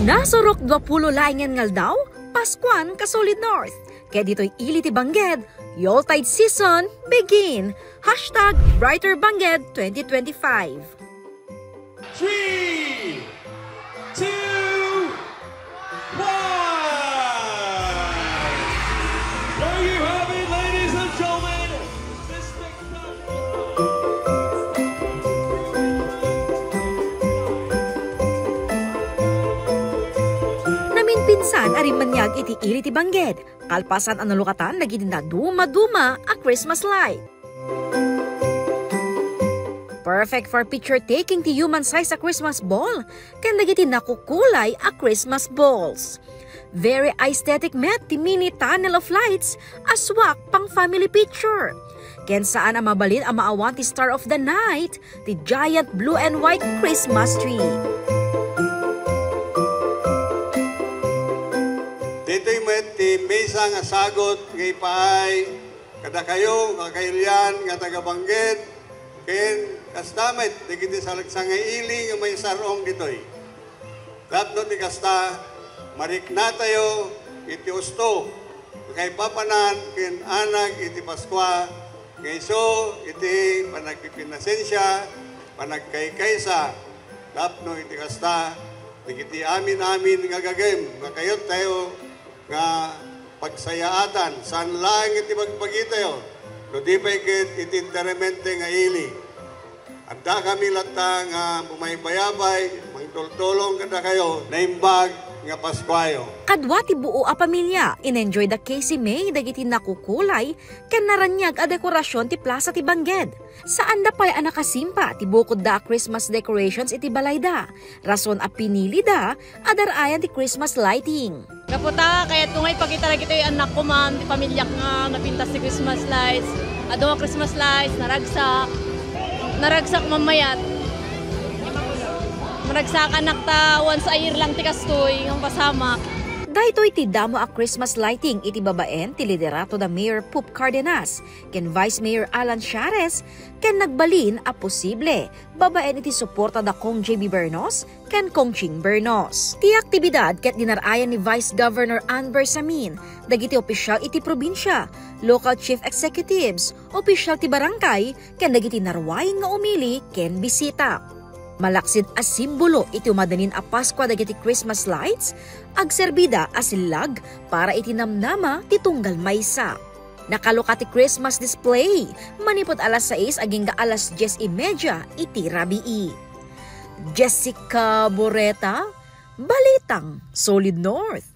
Nasurok 20 laingan ngal daw, Paskuan ka Solid North. Kaya dito'y ili ti Bangged, Yuletide season begin. #BrighterBangged 2025. 3, 2, 1. There you have it, ladies and gentlemen. This Naminpinsan arimanyag iti ili ti Bangged. Kalpasan ang nalukatan naging na duma-duma a Christmas light. Perfect for picture taking ti human size a Christmas ball. Kan dagiti nakukulay a Christmas balls. Very aesthetic met ti mini tunnel of lights aswak pang family picture. Ken saan ang mabalin ang maawan ti star of the night, ti giant blue and white Christmas tree. Dito'y met ti mesa nga sagot ngay paay kada kayo kakaylian nga taga Bangged ken kastamet digiti salagsa nga ili nga may sarong ditoy. Tapno ti kasta marikna tayo iti usto kay papanan ken anak iti Paskwa nga iso iti panagpipinasensya panagkaykaysa. Tapno iti kasta digiti amin nga gagem nga kayot tayo nga pagsayaatan saan lang iti magpagitayo no di pa ikit iti interamente nga ili. Adda kami lata nga bumaybayabay magtultulong kada kayo na imbag nga Paskwayo. Kadwa ti buo a pamilya in-enjoy the Casey May dagiti nakukulay ken naranyag a dekorasyon ti plaza ti Bangged. Saan da pay a nakasimpa ti bukod da Christmas decorations iti balay da. Rason a pinili da adarayan ti Christmas lighting. Kaputa, kaya tungay pagkita lagi ito yung anak ko ma'am, di pamilya nga, napintas si Christmas lights. Ado nga Christmas lights, naragsak mamayat. Maragsak anak ta, once a year lang tikastoy, yung pasamak. Daytoy ti damo a Christmas lighting iti babaen ti liderato da Mayor Pup Cardenas, ken Vice Mayor Alan Shares, ken nagbalin a posible babaen iti suporta da Kong JB Bernos, ken Kong Ching Bernos. Ti aktibidad ket dinarayan ni Vice Governor Ann Bersamin, dagiti opisyal iti probinsya, local chief executives, opisyal ti barangay, ken dagiti narwayin nga umili ken bisita. Malaksid a simbolo iti umadanin a Paskwa dagiti Christmas lights, agserbida a silag para itinamnama ti tunggal maysa. Nakaluka ti Christmas display, manipod alas 6 aging ga alas 10:30 iti rabii. Jessica Boreta, Balitang Solid North.